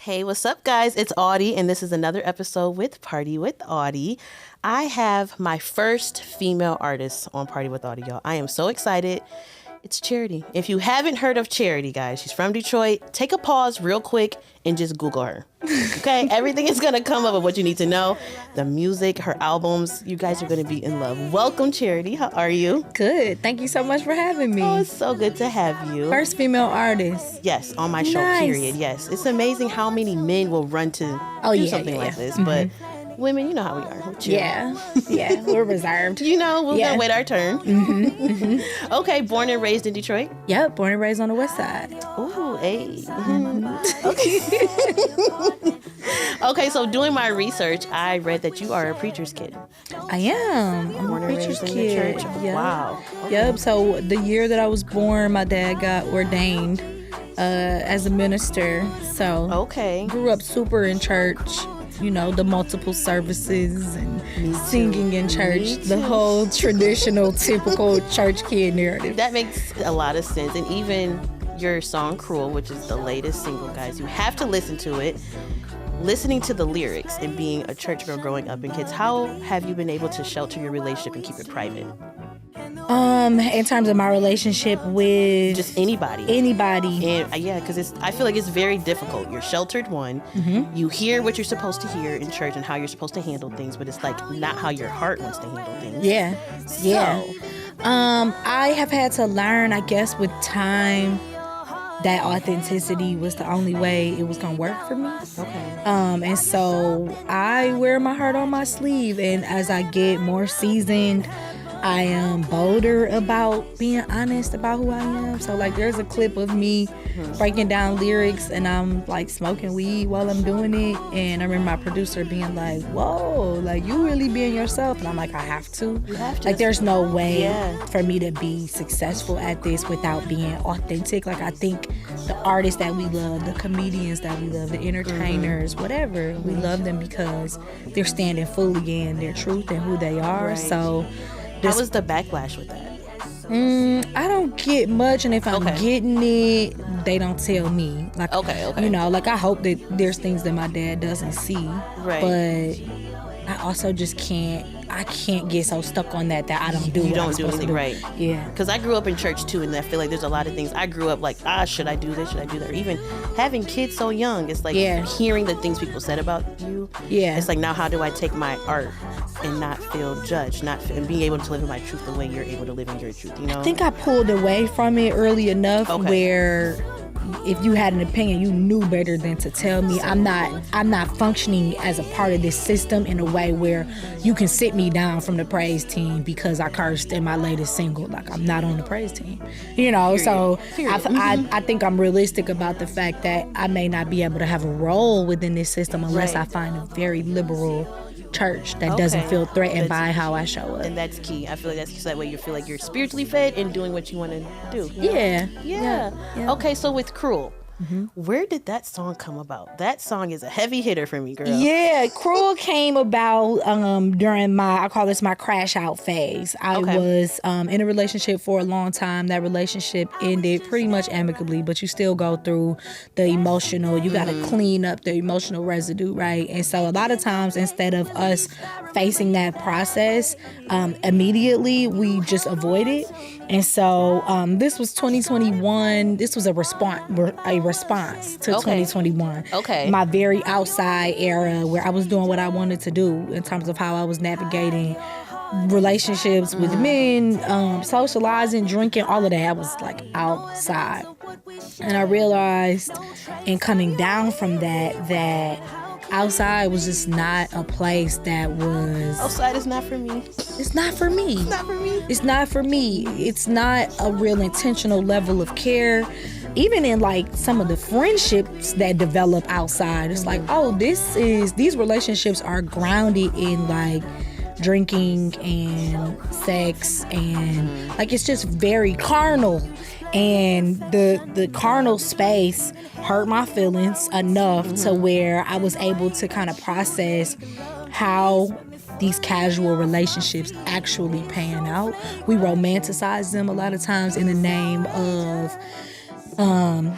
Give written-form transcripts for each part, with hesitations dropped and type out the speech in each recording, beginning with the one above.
Hey, what's up, guys? It's Autty, and this is another episode with Party with Autty. I have my first female artist on Party with Autty, y'all. I am so excited. It's Charity. If you haven't heard of Charity, guys, she's from Detroit. Take a pause real quick and just Google her. Okay? Everything is going to come up of what you need to know. The music, her albums. You guys are going to be in love. Welcome, Charity. How are you? Good. Thank you so much for having me. Oh, it's so good to have you. First female artist. Yes, on my show, Nice. period. Yes. It's amazing how many men will run to do something like this. Mm-hmm. But women, you know how we are. We're chill. Yeah, we're reserved. You know, we're Yeah. going to wait our turn. Mm-hmm. Okay, born and raised in Detroit. Yep, born and raised on the west side. Ooh, hey. Okay. Okay, so doing my research, I read that you are a preacher's kid. I am. I'm Born a and preacher's raised in the kid. church. Yep. Wow. Okay. Yep, so the year that I was born, my dad got ordained as a minister. So Okay. grew up super in church. You know, the multiple services and singing in church. Me The too. whole traditional, typical church kid narrative. That makes a lot of sense. And even your song Cruel, which is the latest single, guys, you have to listen to it. Listening to the lyrics and being a church girl growing up in kids, how have you been able to shelter your relationship and keep it private? In terms of my relationship with Just anybody. anybody. And yeah, because I feel like it's very difficult. You're sheltered, one. Mm-hmm. You hear what you're supposed to hear in church and how you're supposed to handle things, but it's like not how your heart wants to handle things. Yeah. Yeah. So, I have had to learn, I guess, with time that authenticity was the only way it was gonna work for me. okay. And so I wear my heart on my sleeve, and as I get more seasoned, I am bolder about being honest about who I am. So like there's a clip of me breaking down lyrics and I'm like smoking weed while I'm doing it, and I remember my producer being like, whoa, like you really being yourself, and I'm like, I have to. You have to. Like there's no way Yeah. for me to be successful at this without being authentic. Like I think the artists that we love, the comedians that we love, the entertainers, whatever, we love them because they're standing fully in their truth and who they are. Right. So How was the backlash with that? I don't get much, and if I'm Okay. getting it, they don't tell me. Like, Okay. you know, like I hope that there's things that my dad doesn't see, Right. but I also just can't. I can't get so stuck on that I don't do. You what don't I'm do supposed anything to do. right. Yeah. Because I grew up in church too, and I feel like there's a lot of things. I grew up like, should I do this? Should I do that? Or even having kids so young, it's like Yeah. hearing the things people said about you. Yeah. It's like, now how do I take my art and not feel judged, and being able to live in my truth the way you're able to live in your truth, you know? I think I pulled away from it early enough Okay. where if you had an opinion, you knew better than to tell me. I'm not functioning as a part of this system in a way where you can sit me down from the praise team because I cursed in my latest single. Like I'm not on the praise team, you know. So Period. I think I'm realistic about the fact that I may not be able to have a role within this system unless Right. I find a very liberal church that doesn't Okay. feel threatened That's- by how I show up. And that's key. I feel like that's that way you feel like you're spiritually fed and doing what you want to do. you know? Yeah. Yeah. Yeah. Okay, so with Cruel, where did that song come about? That song is a heavy hitter for me, girl. Yeah, Cruel came about during I call this my crash out phase. I Okay. was in a relationship for a long time. That relationship ended pretty much amicably, but you still go through the emotional. You got to clean up the emotional residue, right? And so a lot of times, instead of us facing that process immediately, we just avoid it. And so this was 2021. This was a response to Okay. 2021. Okay. My very outside era where I was doing what I wanted to do in terms of how I was navigating relationships with men, socializing, drinking, all of that. I was like outside. And I realized in coming down from that outside was just not a place that was... Outside is not for me. It's not for me. Not for me. It's not for me. It's not a real intentional level of care. Even in like some of the friendships that develop outside, it's like, oh, these relationships are grounded in like drinking and sex and like it's just very carnal. And the carnal space hurt my feelings enough to where I was able to kind of process how these casual relationships actually pan out. We romanticize them a lot of times in the name of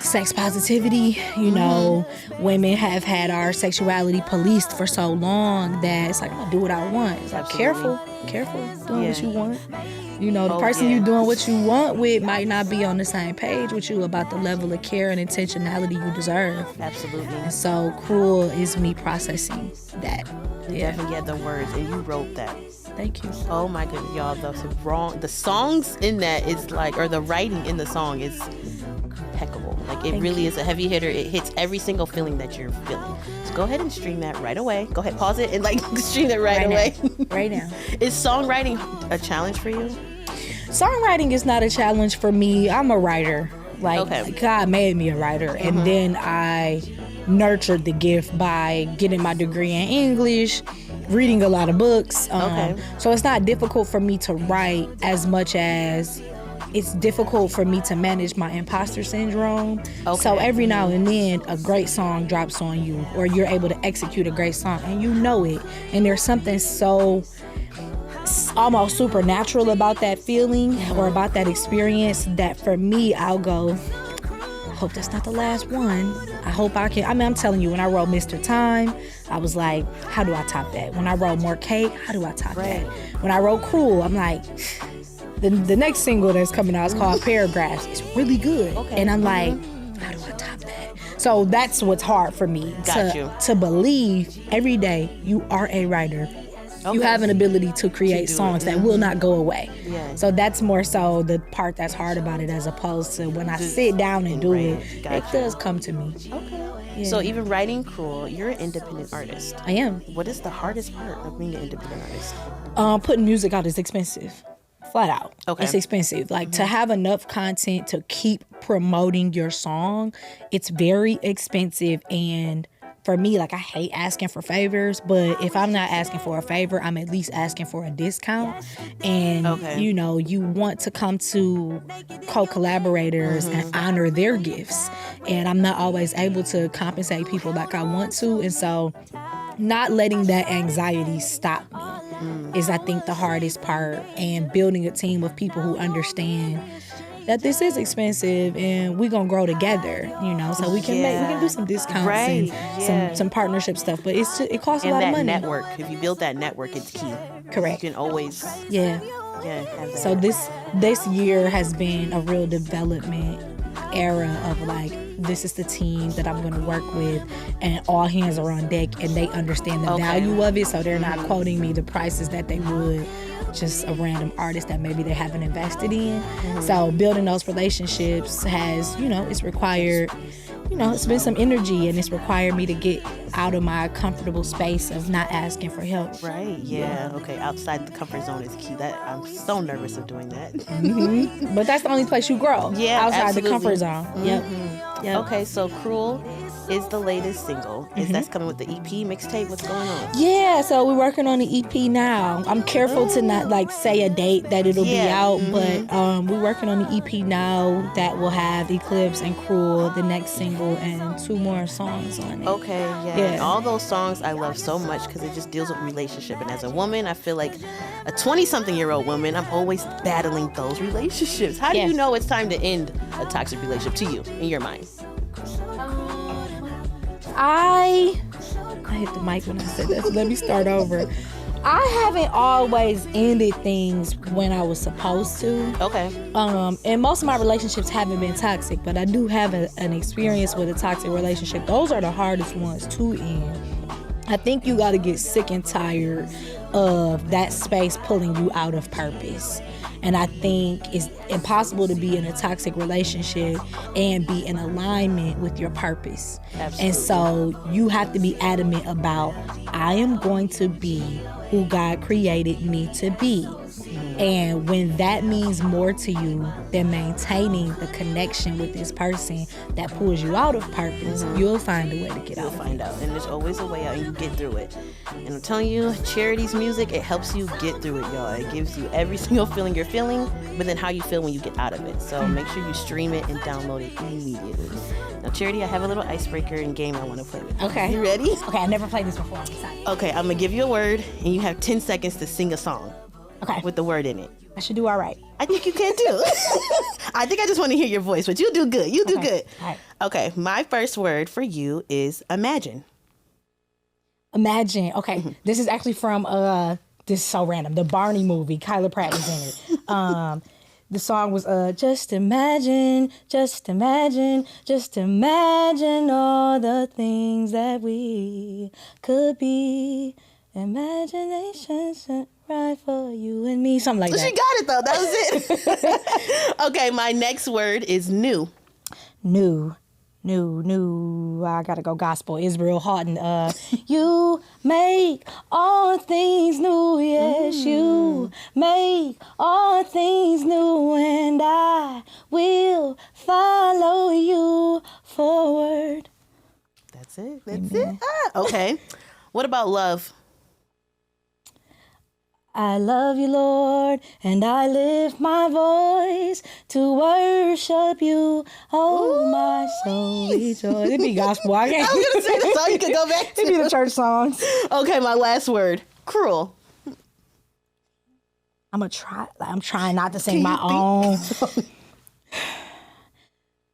sex positivity. You know, women have had our sexuality policed for so long that it's like, I'm gonna do what I want. It's like, careful doing what you want. You know, the person you doing what you want with might not be on the same page with you about the level of care and intentionality you deserve. Absolutely. And so Cruel is me processing that. Definitely had the words, and you wrote that. Thank you. Oh my goodness, y'all, the songs in that is like, or the writing in the song is impeccable. Like, it really is a heavy hitter. It hits every single feeling that you're feeling. So go ahead and stream that right away. Go ahead, pause it and like stream it right away. Right now. Is songwriting a challenge for you? Songwriting is not a challenge for me. I'm a writer. Like, God made me a writer. And then I nurtured the gift by getting my degree in English, reading a lot of books. So it's not difficult for me to write as much as it's difficult for me to manage my imposter syndrome. So every now and then a great song drops on you, or you're able to execute a great song and you know it. And there's something so almost supernatural about that feeling or about that experience that for me, I'll go, I hope that's not the last one. I hope I can. I mean, I'm telling you, when I wrote Mr. Time, I was like, how do I top that? When I wrote More Cake, how do I top that? When I wrote Cruel, I'm like, the next single that's coming out is called Paragraphs. It's really good. And I'm like, how do I top that? So that's what's hard for me to believe every day you are a writer. You have an ability to create songs that will not go away. So that's more so the part that's hard about it, as opposed to when I sit down and do it, it does come to me. So even writing Cruel, you're an independent artist. I am. What is the hardest part of being an independent artist? Putting music out is expensive. Flat out. It's expensive. Like, to have enough content to keep promoting your song, it's very expensive. And for me, like, I hate asking for favors, but if I'm not asking for a favor, I'm at least asking for a discount. And, you know, you want to come to co-collaborators and honor their gifts. And I'm not always able to compensate people like I want to. And so not letting that anxiety stop me is, I think, the hardest part. And building a team of people who understand that this is expensive and we're gonna grow together, you know, so we can do some discounts and some partnership stuff, but it costs a lot of money. Network, if you build that network, it's key. Correct. You can always have that. So this year has been a real development era of like, this is the team that I'm going to work with, and all hands are on deck, and they understand the value of it, so they're not quoting me the prices that they would just a random artist that maybe they haven't invested in. So building those relationships has, you know, it's required, you know, it's been some energy, and it's required me to get out of my comfortable space of not asking for help. Outside the comfort zone is key. That I'm so nervous of doing that. But that's the only place you grow. Outside the comfort zone. Yep. Okay, so Cruel is the latest single. That's coming with the EP mixtape? What's going on? Yeah, so we're working on the EP now. I'm careful to not like say a date that it'll be out, but we're working on the EP now that will have Eclipse and Cruel, the next single, and 2 more songs on it. And all those songs I love so much because it just deals with relationship. And as a woman, I feel like a 20-something-year-old woman, I'm always battling those relationships. How do you know it's time to end a toxic relationship to you, in your mind? I hit the mic when I said that, so let me start over. I haven't always ended things when I was supposed to. And most of my relationships haven't been toxic, but I do have an experience with a toxic relationship. Those are the hardest ones to end. I think you got to get sick and tired of that space pulling you out of purpose. And I think it's impossible to be in a toxic relationship and be in alignment with your purpose. And so you have to be adamant about, I am going to be who God created me to be. And when that means more to you than maintaining the connection with this person that pulls you out of purpose, you'll find a way to get out. You'll find out. And there's always a way out, and you get through it. And I'm telling you, Charity's music, it helps you get through it, y'all. It gives you every single feeling you're feeling, but then how you feel when you get out of it. So make sure you stream it and download it immediately. Now, Charity, I have a little icebreaker and game I want to play with you. Okay. You ready? Okay, I've never played this before. I'm excited. Okay, I'm going to give you a word, and you have 10 seconds to sing a song. Okay. With the word in it. I should do all right. I think you can too. I think I just want to hear your voice, but you do good. You do good. All right. Okay, my first word for you is imagine. Imagine. Okay, this is actually from this is so random. The Barney movie. Kyla Pratt was in it. The song was just imagine, just imagine, just imagine all the things that we could be. Imagination's right for you and me. Something like that. She got it though. That was it. Okay, my next word is new. New. I gotta go gospel. Israel Houghton. You make all things new. Yes, you make all things new, and I will follow you forward. That's it. That's it. Okay. What about love? I love you, Lord, and I lift my voice to worship you. Oh, my soul, rejoice. It'd be gospel. I was going to say the song you could go back to. It'd be the church songs. Okay, my last word. Cruel. I'm trying not to sing my own.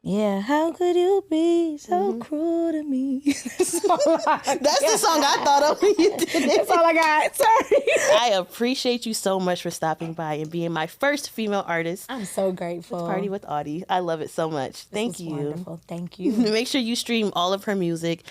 Yeah, how could you be so cruel to me? That's the song I thought of when you did it. That's all I got. Sorry. I appreciate you so much for stopping by and being my first female artist. I'm so grateful. Party with Autty. I love it so much. Thank you. Wonderful. Thank you. Make sure you stream all of her music.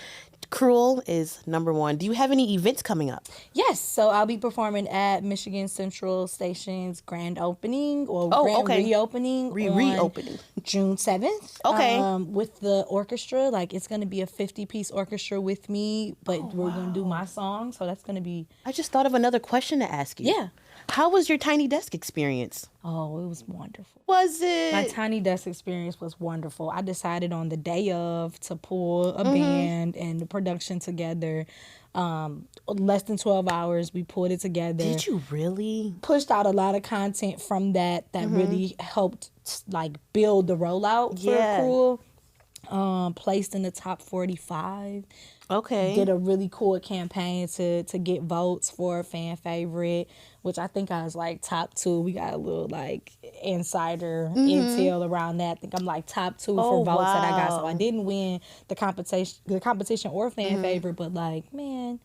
Cruel is number one. Do you have any events coming up? Yes, so I'll be performing at Michigan Central Station's grand opening or reopening. Reopening. June 7th. Okay. With the orchestra. Like, it's going to be a 50-piece orchestra with me, but we're going to do my song, so that's going to be... I just thought of another question to ask you. Yeah. How was your Tiny Desk experience? Oh, it was wonderful. Was it? My Tiny Desk experience was wonderful. I decided on the day of to pull a band and the production together. Less than 12 hours, we pulled it together. Did you really? Pushed out a lot of content from that really helped like build the rollout for Cruel. Placed in the top 45. Okay. Did a really cool campaign to get votes for a fan favorite, which I think I was like top 2. We got a little like insider intel around that. I think I'm like top 2 for votes that I got. So I didn't win the competition or fan favorite, but like, man,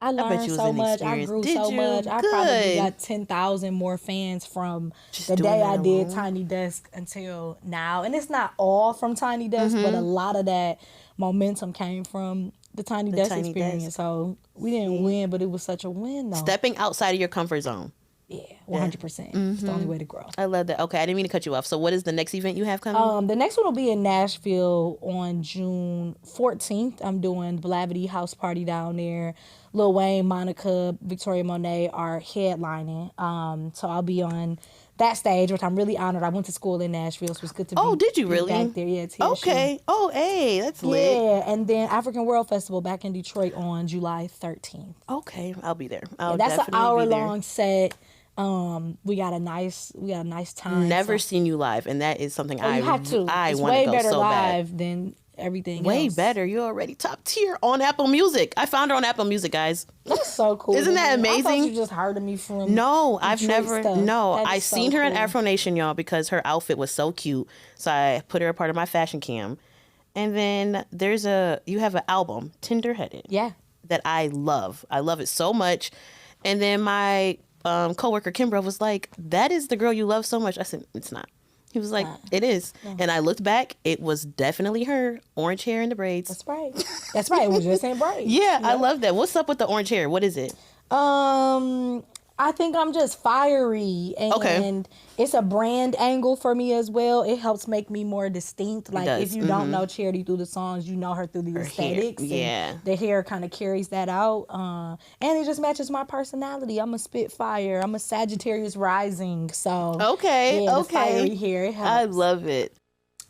I learned so much. I grew so much. I probably got 10,000 more fans from the day I did Tiny Desk until now. And it's not all from Tiny Desk, but a lot of that momentum came from the Tiny Desk experience. So we didn't win, but it was such a win, though. Stepping outside of your comfort zone. Yeah, 100%. It's the only way to grow. I love that. Okay, I didn't mean to cut you off. So what is the next event you have coming? The next one will be in Nashville on June 14th. I'm doing Blavity House Party down there. Lil Wayne, Monica, Victoria Monet are headlining. So I'll be on that stage, which I'm really honored. I went to school in Nashville, so it's good to be did you really? back there. Yeah, okay. Oh, hey, that's lit. Yeah, and then African World Festival back in Detroit on July 13th. Okay, I'll be there. That's an hour-long set. We got a nice time. Never seen you live, and that is something I want to go so bad. It's way better live than everything way else. Better. You're already top tier on Apple Music. I found her on Apple Music, guys. That's so cool. Isn't that amazing? I thought you just heard of me from No, I've never. stuff. No, That I is so seen her in cool. Afro Nation, y'all, because her outfit was so cute. So I put her a part of my fashion cam. And then you have an album, Tenderheaded. Yeah. That I love. I love it so much. And then my coworker Kimbra was like, "That is the girl you love so much." I said, "It's not." He was like, "It is." And I looked back. It was definitely her. Orange hair and the braids. That's right. That's right. It was just in braids. Yeah, I love that. What's up with the orange hair? What is it? I think I'm just fiery, and it's a brand angle for me as well. It helps make me more distinct. Like if you don't know Charity through the songs, you know her through the aesthetics. Yeah, the hair kind of carries that out, and it just matches my personality. I'm a Spitfire. I'm a Sagittarius rising. So the fiery hair. It helps. I love it.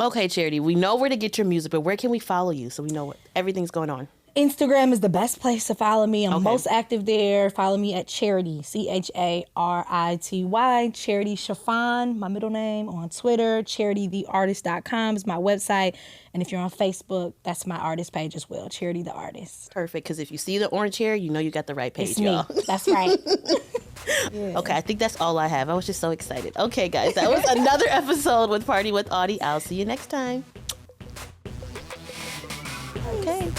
Okay, Charity, we know where to get your music, but where can we follow you so we know what everything's going on? Instagram is the best place to follow me. I'm most active there. Follow me at Charity, Charity, Charity Chiffon, my middle name, on Twitter. CharityTheArtist.com is my website. And if you're on Facebook, that's my artist page as well, Charity the Artist. Perfect, because if you see the orange hair, you know you got the right page, It's y'all. me. That's right. Yeah. Okay, I think that's all I have. I was just so excited. Okay, guys, that was another episode with Party with Autty. I'll see you next time. Okay.